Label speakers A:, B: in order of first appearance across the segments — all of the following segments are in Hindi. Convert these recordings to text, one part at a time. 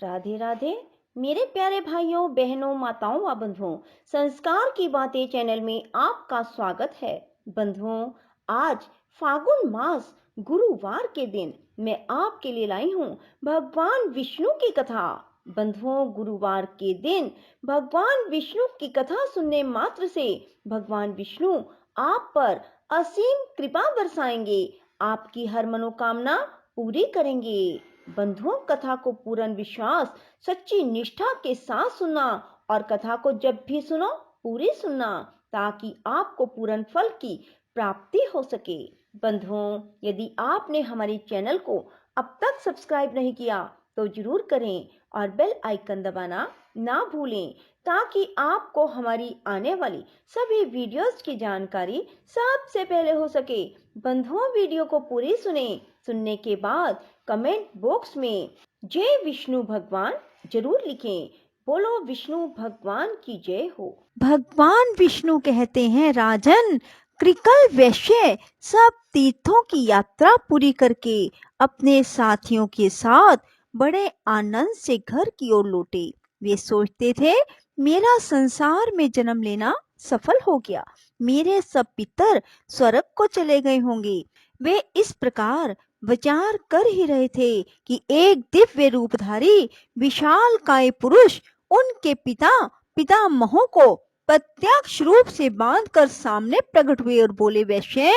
A: राधे राधे मेरे प्यारे भाइयों बहनों माताओं व बंधुओं। संस्कार की बातें चैनल में आपका स्वागत है। बंधुओं, आज फागुन मास गुरुवार के दिन मैं आपके लिए लाई हूँ भगवान विष्णु की कथा। बंधुओं, गुरुवार के दिन भगवान विष्णु की कथा सुनने मात्र से भगवान विष्णु आप पर असीम कृपा बरसाएंगे, आपकी हर मनोकामना पूरी करेंगे। बंधुओं, कथा को पूर्ण विश्वास सच्ची निष्ठा के साथ सुनना और कथा को जब भी सुनो पूरी सुनना, ताकि आपको पूर्ण फल की प्राप्ति हो सके। बंधुओं, यदि आपने हमारे चैनल को अब तक सब्सक्राइब नहीं किया तो जरूर करें और बेल आइकन दबाना ना भूलें, ताकि आपको हमारी आने वाली सभी वीडियोस की जानकारी सबसे पहले हो सके। बंधुओं, वीडियो को पूरी सुनने के बाद कमेंट बॉक्स में जय विष्णु भगवान जरूर लिखें। बोलो विष्णु भगवान की जय हो।
B: भगवान विष्णु कहते हैं, राजन, कृकल वैश्य सब तीर्थों की यात्रा पूरी करके अपने साथियों के साथ बड़े आनंद से घर की ओर लौटे। वे सोचते थे, मेरा संसार में जन्म लेना सफल हो गया, मेरे सब पितर स्वर्ग को चले गए होंगे। वे इस प्रकार विचार कर ही रहे थे कि एक दिव्य रूपधारी विशाल काय पुरुष उनके पितामहों को प्रत्यक्ष रूप से बांधकर सामने प्रकट हुए और बोले, वैश्य,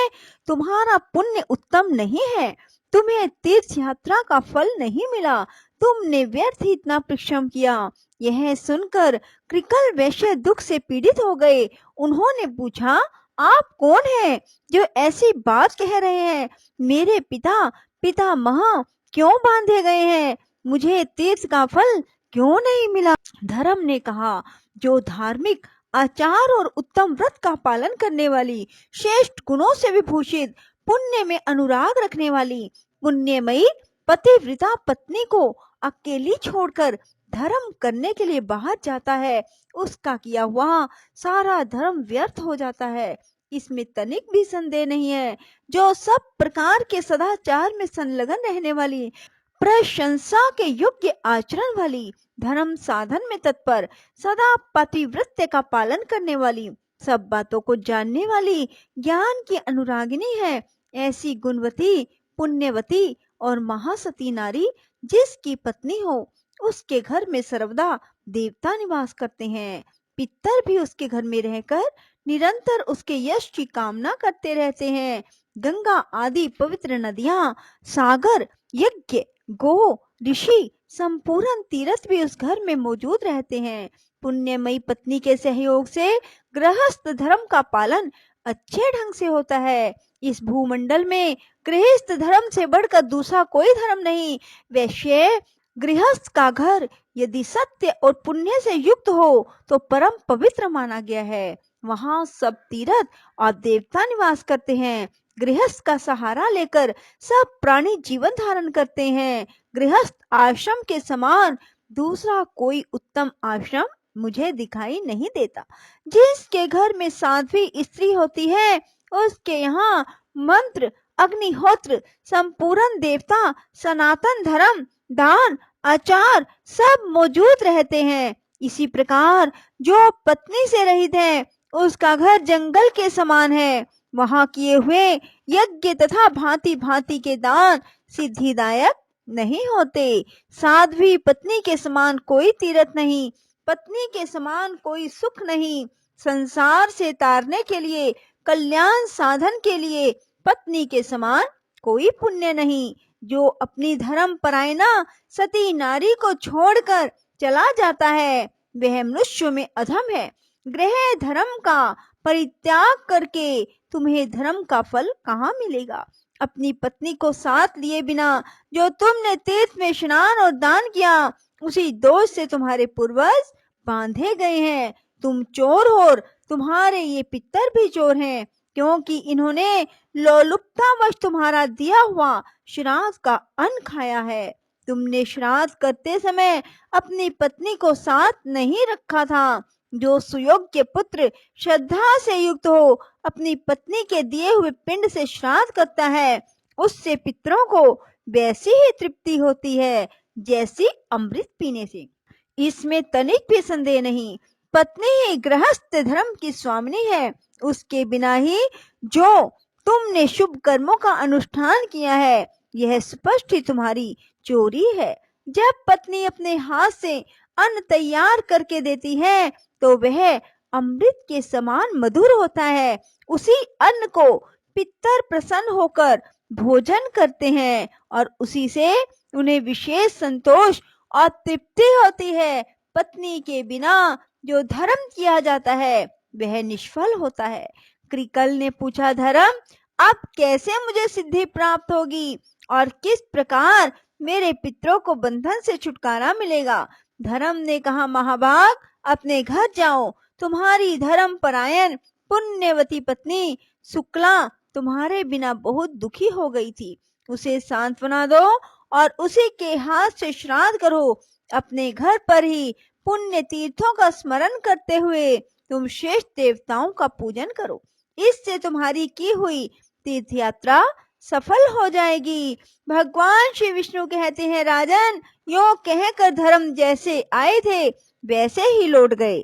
B: तुम्हारा पुण्य उत्तम नहीं है, तुम्हें तीर्थ यात्रा का फल नहीं मिला, तुमने व्यर्थ ही इतना परिश्रम किया। यह सुनकर कृकल वैश्य दुख से पीड़ित हो गए। उन्होंने पूछा, आप कौन हैं जो ऐसी बात कह रहे हैं? मेरे पितामह क्यों बांधे गए हैं? मुझे तीर्थ का फल क्यों नहीं मिला? धर्म ने कहा, जो धार्मिक आचार और उत्तम व्रत का पालन करने वाली, श्रेष्ठ गुणों से विभूषित, पुण्य में अनुराग रखने वाली पुण्यमयी पतिव्रता पत्नी को अकेली छोड़कर धर्म करने के लिए बाहर जाता है, उसका किया हुआ सारा धर्म व्यर्थ हो जाता है, इसमें तनिक भी संदेह नहीं है। जो सब प्रकार के सदाचार में संलग्न रहने वाली, प्रशंसा के योग्य आचरण वाली, धर्म साधन में तत्पर, सदा पतिव्रत्य का पालन करने वाली, सब बातों को जानने वाली, ज्ञान की अनुरागिनी है, ऐसी गुणवती, पुण्यवती और महासती नारी जिसकी पत्नी हो, उसके घर में सर्वदा देवता निवास करते हैं। पितर भी उसके घर में रहकर निरंतर उसके यश की कामना करते रहते हैं। गंगा आदि पवित्र नदियां, सागर, यज्ञ, गो, ऋषि, संपूर्ण तीर्थ भी उस घर में मौजूद रहते हैं। पुण्यमयी पत्नी के सहयोग से गृहस्थ धर्म का पालन अच्छे ढंग से होता है। इस भूमंडल में गृहस्थ धर्म से बढ़कर दूसरा कोई धर्म नहीं। वैश्य, गृहस्थ का घर यदि सत्य और पुण्य से युक्त हो तो परम पवित्र माना गया है। वहां सब तीर्थ और देवता निवास करते हैं। गृहस्थ का सहारा लेकर सब प्राणी जीवन धारण करते हैं। गृहस्थ आश्रम के समान दूसरा कोई उत्तम आश्रम मुझे दिखाई नहीं देता। जिसके घर में साध्वी स्त्री होती है, उसके यहाँ मंत्र, अग्निहोत्र, संपूर्ण देवता, सनातन धर्म, दान, आचार सब मौजूद रहते हैं। इसी प्रकार जो पत्नी से रहित है, उसका घर जंगल के समान है। वहां किए हुए यज्ञ तथा भांति भांति के दान सिद्धिदायक नहीं होते। साध्वी पत्नी के समान कोई तीर्थ नहीं, पत्नी के समान कोई सुख नहीं। संसार से तारने के लिए, कल्याण साधन के लिए पत्नी के समान कोई पुण्य नहीं। जो अपनी धर्म परायणा सती नारी को छोड़कर चला जाता है, वह मनुष्य में अधम है। गृह धर्म का परित्याग करके तुम्हें धर्म का फल कहाँ मिलेगा? अपनी पत्नी को साथ लिए बिना जो तुमने तीर्थ में स्नान और दान किया, उसी दोष से तुम्हारे पूर्वज बांधे गए हैं। तुम चोर हो और तुम्हारे ये पितर भी चोर हैं, क्योंकि इन्होंने लोलुपतावश तुम्हारा दिया हुआ श्राद्ध का अन्न खाया है। तुमने श्राद्ध करते समय अपनी पत्नी को साथ नहीं रखा था। जो सुयोग्य पुत्र श्रद्धा से युक्त हो, अपनी पत्नी के दिए हुए पिंड से श्राद्ध करता है, उससे पितरों को वैसी ही तृप्ति होती है जैसी अमृत पीने से। इसमें तनिक भी संदेह नहीं। पत्नी ही गृहस्थ धर्म की स्वामिनी है। उसके बिना ही जो तुमने शुभ कर्मों का अनुष्ठान किया है, यह स्पष्ट ही तुम्हारी चोरी है। जब पत्नी अपने हाथ से अन्न तैयार करके देती है तो वह अमृत के समान मधुर होता है। उसी अन्न को पितर प्रसन्न होकर भोजन करते हैं और उसी से उन्हें विशेष संतोष और तृप्ति होती है। पत्नी के बिना जो धर्म किया जाता है वह निष्फल होता है। कृकल ने पूछा, धर्म, अब कैसे मुझे सिद्धि प्राप्त होगी और किस प्रकार मेरे पितरों को बंधन से छुटकारा मिलेगा? धर्म ने कहा, महाभाग, अपने घर जाओ। तुम्हारी धर्म परायण पुण्यवती पत्नी शुक्ला तुम्हारे बिना बहुत दुखी हो गई थी। उसे सांत्वना दो और उसी के हाथ से श्राद्ध करो। अपने घर पर ही पुण्य तीर्थों का स्मरण करते हुए तुम श्रेष्ठ देवताओं का पूजन करो। इससे तुम्हारी की हुई तीर्थ यात्रा सफल हो जाएगी। भगवान श्री विष्णु कहते हैं, राजन, यो कहकर धर्म जैसे आए थे वैसे ही लौट गए।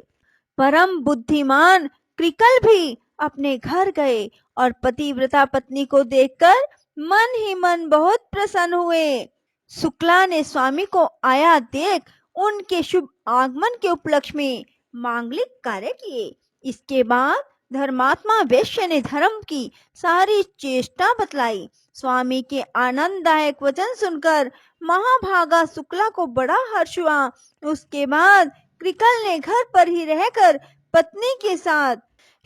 B: परम बुद्धिमान कृकल भी अपने घर गए और पतिव्रता पत्नी को देखकर मन ही मन बहुत प्रसन्न हुए। शुक्ला ने स्वामी को आया देख उनके शुभ आगमन के उपलक्ष्य में मांगलिक कार्य किए। इसके बाद धर्मात्मा वैश्य ने धर्म की सारी चेष्टा बतलाई। स्वामी के आनंददायक वचन सुनकर महाभागा शुक्ला को बड़ा हर्ष हुआ। उसके बाद कृकल ने घर पर ही रहकर पत्नी के साथ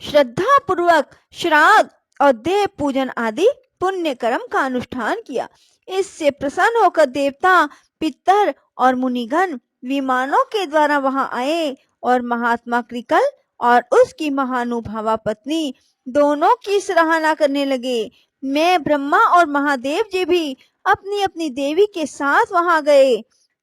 B: श्रद्धा पूर्वक श्राद्ध और देव पूजन आदि पुण्य कर्म का अनुष्ठान किया। इससे प्रसन्न होकर देवता, पितर और मुनिगण विमानों के द्वारा वहां आए और महात्मा कृकल और उसकी महानुभावा पत्नी दोनों की सराहना करने लगे। मैं, ब्रह्मा और महादेव जी भी अपनी अपनी देवी के साथ वहां गए।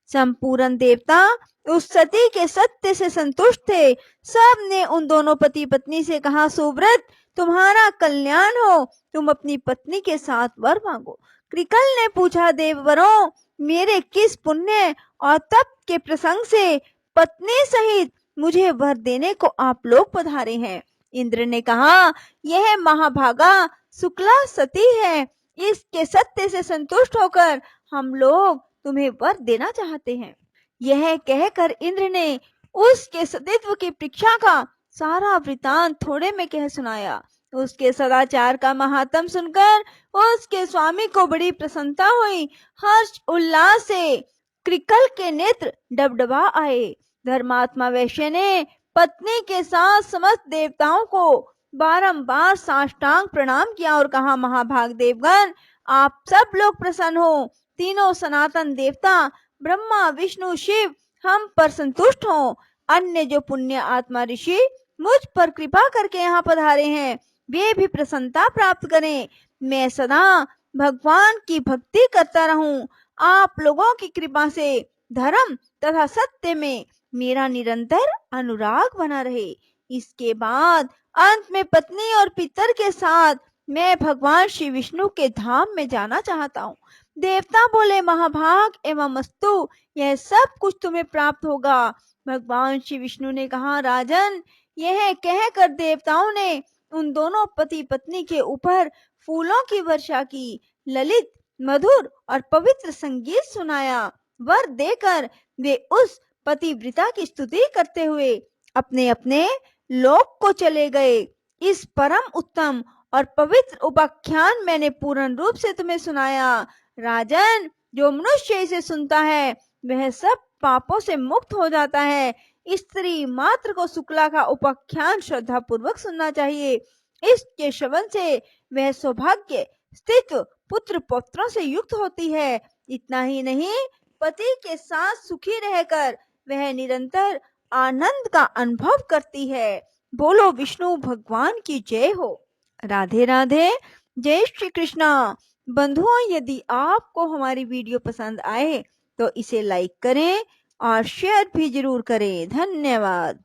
B: संपूर्ण देवता उस सती के सत्य से संतुष्ट थे। सब ने उन दोनों पति पत्नी से कहा, सुव्रत, तुम्हारा कल्याण हो, तुम अपनी पत्नी के साथ वर मांगो। कृकल ने पूछा, देववरों, मेरे किस पुण्य और तप के प्रसंग से पत्नी सहित मुझे वर देने को आप लोग पधारे हैं? इंद्र ने कहा, यह महाभागा शुक्ला सती है। इसके सत्य से संतुष्ट होकर हम लोग तुम्हें वर देना चाहते हैं। यह कहकर इंद्र ने उसके सतीत्व की परीक्षा का सारा वृतांत थोड़े में कह सुनाया। उसके सदाचार का महात्म सुनकर उसके स्वामी को बड़ी प्रसन्नता हुई। हर्ष उल्लास से कृकल के नेत्र डबडबा आए। धर्मात्मा वैश्य ने पत्नी के साथ समस्त देवताओं को बारंबार साष्टांग प्रणाम किया और कहा, महाभाग देवगण, आप सब लोग प्रसन्न हो। तीनों सनातन देवता ब्रह्मा, विष्णु, शिव हम पर संतुष्ट हो। अन्य जो पुण्य आत्मा ऋषि मुझ पर कृपा करके यहाँ पधारे हैं वे भी प्रसन्नता प्राप्त करें। मैं सदा भगवान की भक्ति करता रहूं। आप लोगों की कृपा से धर्म तथा सत्य में मेरा निरंतर अनुराग बना रहे। इसके बाद अंत में पत्नी और पितर के साथ मैं भगवान श्री विष्णु के धाम में जाना चाहता हूँ। देवता बोले, महाभाग एवं अस्तु, यह सब कुछ तुम्हें प्राप्त होगा। भगवान श्री विष्णु ने कहा, राजन, यह कहकर देवताओं ने उन दोनों पति पत्नी के ऊपर फूलों की वर्षा की, ललित, मधुर और पवित्र संगीत सुनाया। वर देकर वे उस पतिव्रता की स्तुति करते हुए अपने अपने लोक को चले गए। इस परम उत्तम और पवित्र उपाख्यान मैंने पूर्ण रूप से तुम्हें सुनाया। राजन, जो मनुष्य इसे सुनता है वह सब पापों से मुक्त हो जाता है। स्त्री मात्र को शुक्ला का उपाख्यान श्रद्धा पूर्वक सुनना चाहिए। इसके श्रवण से वह सौभाग्य, स्थित्व, पुत्र पौत्रों से युक्त होती है। इतना ही नहीं, पति के साथ सुखी रहकर वह निरंतर आनंद का अनुभव करती है। बोलो विष्णु भगवान की जय हो। राधे राधे। जय श्री कृष्णा। बंधुओं, यदि आपको हमारी वीडियो पसंद आए तो इसे लाइक करें और शेयर भी जरूर करें। धन्यवाद।